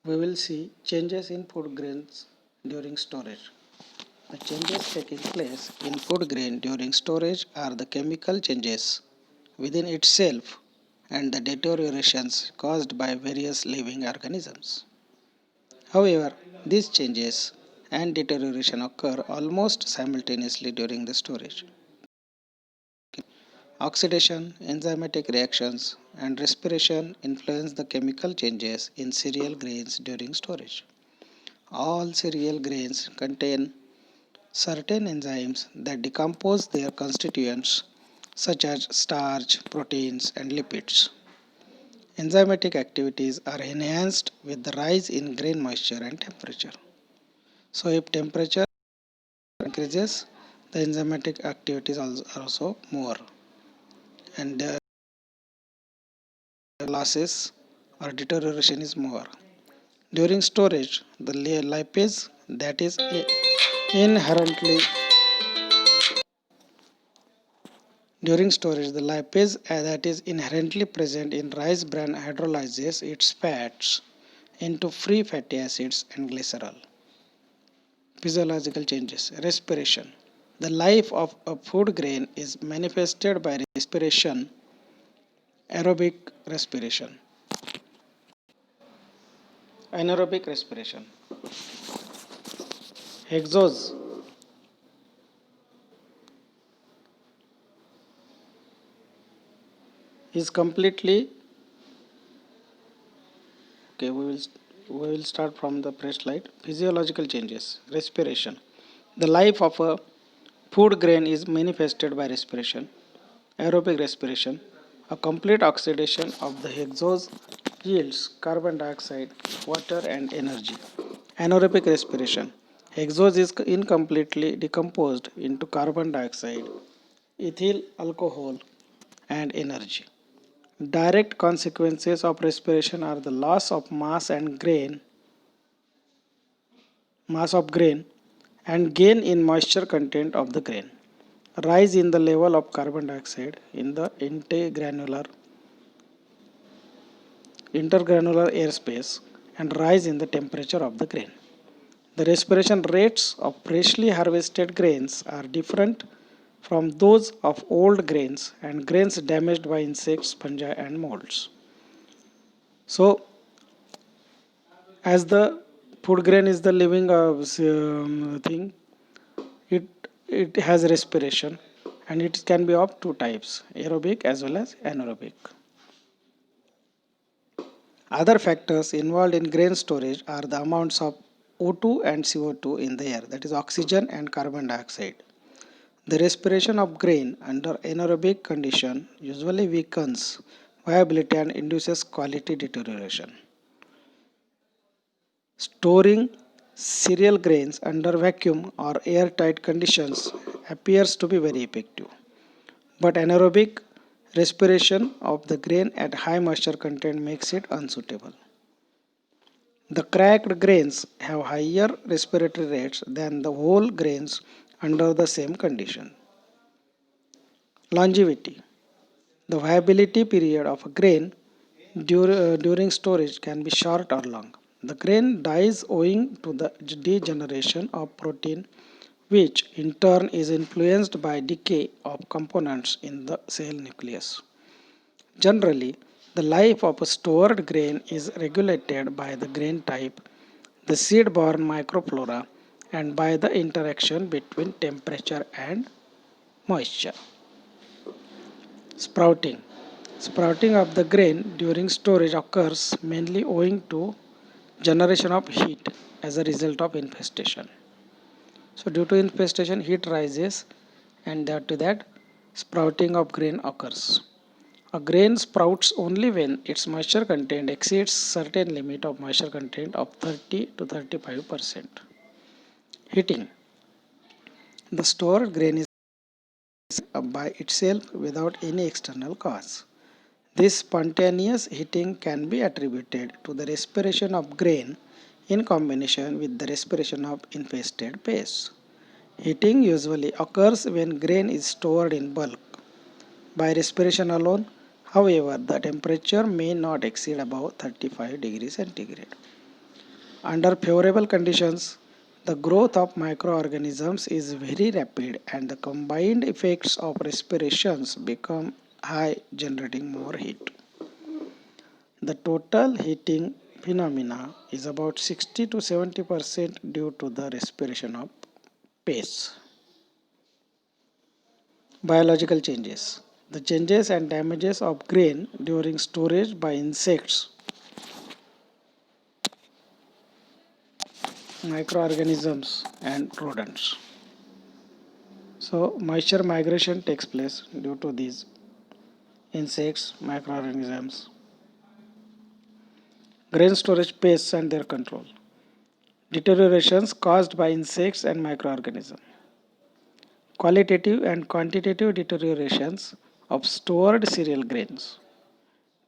we will see changes in food grains during storage. The changes taking place in food grain during storage are the chemical changes within itself and the deteriorations caused by various living organisms. However, these changes and deterioration occur almost simultaneously during the storage. Oxidation, enzymatic reactions, and respiration influence the chemical changes in cereal grains during storage. All cereal grains contain certain enzymes that decompose their constituents such as starch, proteins, and lipids. Enzymatic activities are enhanced with the rise in grain moisture and temperature. So, if temperature increases, the enzymatic activities are also more, and losses or deterioration is more. During storage, the lipase that is inherently During storage, the lipase that is inherently present in rice bran hydrolyzes its fats into free fatty acids and glycerol. Physiological changes. Respiration. The life of a food grain is manifested by respiration, aerobic respiration, anaerobic respiration. Hexose is completely okay. We will start from the first slide. Physiological changes. Respiration. The life of a food grain is manifested by respiration, aerobic respiration. A complete oxidation of the hexose yields carbon dioxide, water, and energy. Anaerobic respiration. Hexose is incompletely decomposed into carbon dioxide, ethyl alcohol, and energy. Direct consequences of respiration are the loss of mass of grain, and gain in moisture content of the grain. Rise in the level of carbon dioxide in the intergranular airspace and rise in the temperature of the grain. The respiration rates of freshly harvested grains are different from those of old grains and grains damaged by insects, fungi, and molds. So, as the food grain is the living thing, it it has respiration, and it can be of two types: aerobic as well as anaerobic. Other factors involved in grain storage are the amounts of O2 and CO2 in the air, that is oxygen and carbon dioxide. The respiration of grain under anaerobic condition usually weakens viability and induces quality deterioration. Storing cereal grains under vacuum or airtight conditions appears to be very effective, but anaerobic respiration of the grain at high moisture content makes it unsuitable. The cracked grains have higher respiratory rates than the whole grains under the same condition. Longevity. The viability period of a grain during storage can be short or long. The grain dies owing to the degeneration of protein, which in turn is influenced by decay of components in the cell nucleus. Generally, the life of a stored grain is regulated by the grain type, the seed-borne microflora, and by the interaction between temperature and moisture. Sprouting. Sprouting of the grain during storage occurs mainly owing to generation of heat as a result of infestation. So due to infestation, heat rises, and to that sprouting of grain occurs. A grain sprouts only when its moisture content exceeds certain limit of moisture content of 30 to 35%. Heating. The stored grain is up by itself without any external cause. This spontaneous heating can be attributed to the respiration of grain in combination with the respiration of infested pests. Heating usually occurs when grain is stored in bulk. By respiration alone, however, the temperature may not exceed above 35 degrees centigrade. Under favorable conditions, the growth of microorganisms is very rapid and the combined effects of respirations become high, generating more heat. The total heating phenomena is about 60 to 70% due to the respiration of pests. Biological changes. The changes and damages of grain during storage by insects, microorganisms, and rodents. So, moisture migration takes place due to these insects, microorganisms, grain storage pests, and their control. Deteriorations caused by insects and microorganisms. Qualitative and quantitative deteriorations of stored cereal grains.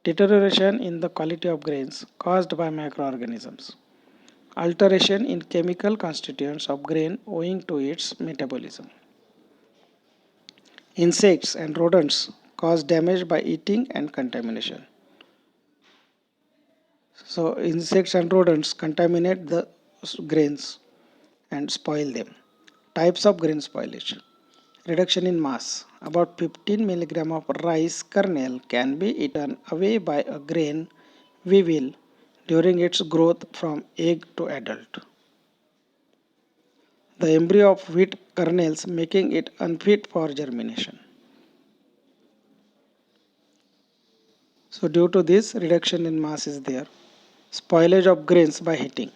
Deterioration in the quality of grains caused by microorganisms. Alteration in chemical constituents of grain owing to its metabolism. Insects and rodents cause damage by eating and contamination. So, insects and rodents contaminate the grains and spoil them. Types of grain spoilage. Reduction in mass. About 15 milligram of rice kernel can be eaten away by a grain weevil during its growth from egg to adult. The embryo of wheat kernels making it unfit for germination. So due to this reduction in mass is there. Spoilage of grains by heating.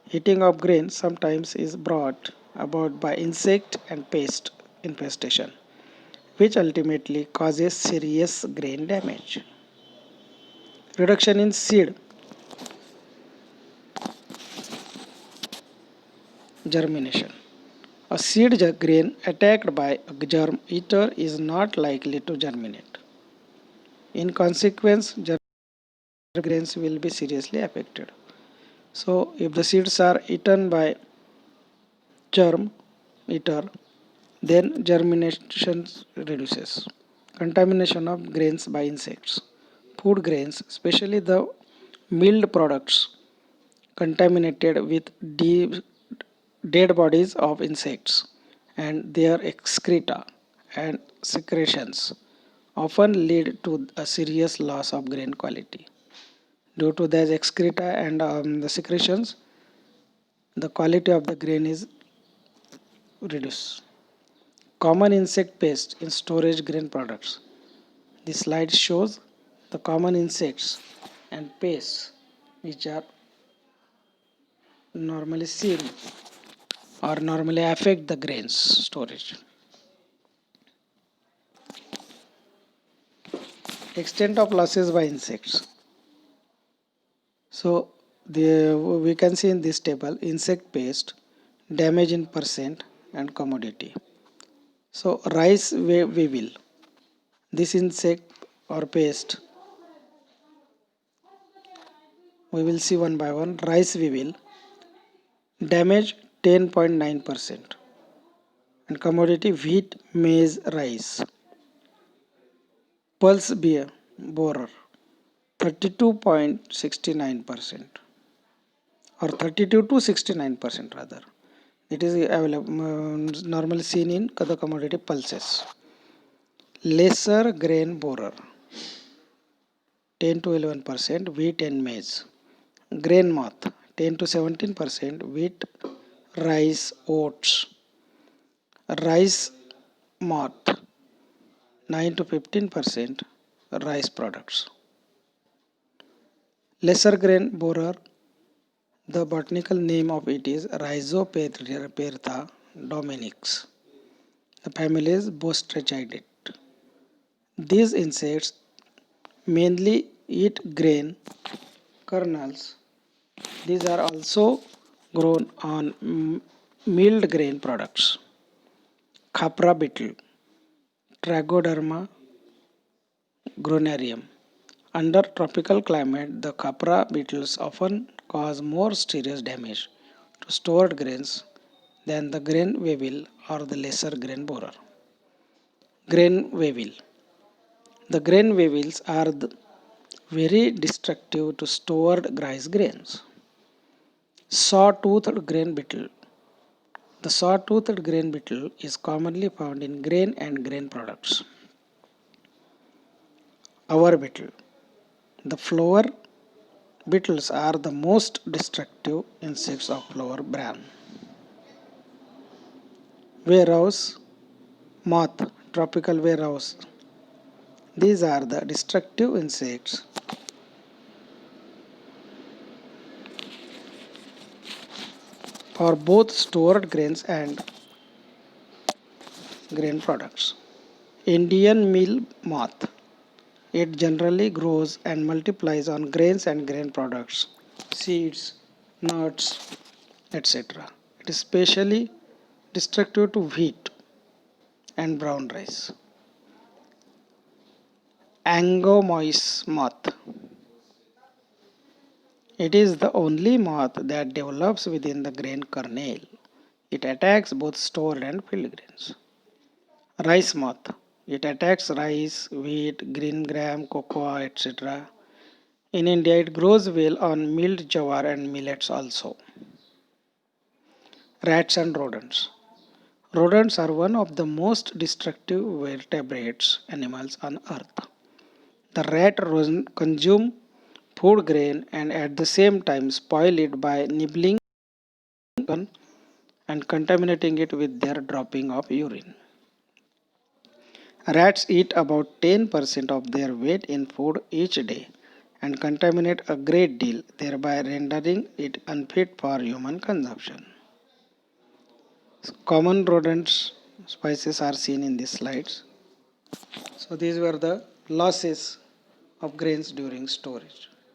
Heating of grain sometimes is brought about by insect and pest infestation, which ultimately causes serious grain damage. Reduction in seed germination. A seed grain attacked by a germ eater is not likely to germinate. In consequence, germ grains will be seriously affected. So, if the seeds are eaten by germ eater, then germination reduces. Contamination of grains by insects. Food grains, especially the milled products, contaminated with dead bodies of insects and their excreta and secretions often lead to a serious loss of grain quality. Due to these excreta and the secretions, the quality of the grain is reduced. Common insect pests in storage grain products. This slide shows the common insects and pests which are normally seen or normally affect the grains storage. Extent of losses by insects. So we can see in this table insect pest, damage in percent and commodity. So rice weevil, this insect or pest, we will see one by one. Rice weevil, damage 10.9% and commodity wheat, maize, rice. Pulse beer, borer, 32.69% or 32 to 69% rather. It is available normally seen in the commodity pulses. Lesser grain borer, 10 to 11% wheat and maize. Grain moth, 10 to 17% wheat, rice, oats. Rice moth, 9 to 15% rice products. Lesser grain borer, the botanical name of it is Rhizoperta dominix. The family is Bostrachidae. These insects mainly eat grain kernels. These are also grown on milled grain products. Khapra beetle, Tragoderma gronarium. Under tropical climate, the khapra beetles often cause more serious damage to stored grains than the grain weevil or the lesser grain borer. Grain weevil. The grain weevils are very destructive to stored rice grains. Saw-toothed grain beetle. The saw-toothed grain beetle is commonly found in grain and grain products. Our beetle. The flower beetles are the most destructive insects of flower brand. Warehouse moth, tropical warehouse. These are the destructive insects for both stored grains and grain products. Indian meal moth. It generally grows and multiplies on grains and grain products, seeds, nuts, etc. It is especially destructive to wheat and brown rice. Angomoise moth. It is the only moth that develops within the grain kernel. It attacks both stored and field grains. Rice moth. It attacks rice, wheat, green gram, cocoa, etc. In India, it grows well on milled jowar and millets also. Rats and rodents. Rodents are one of the most destructive vertebrates animals on earth. The rat consume food grain and at the same time spoil it by nibbling and contaminating it with their dropping of urine. Rats eat about 10% of their weight in food each day and contaminate a great deal, thereby rendering it unfit for human consumption. Common rodent species are seen in these slides. So these were the losses of grains during storage.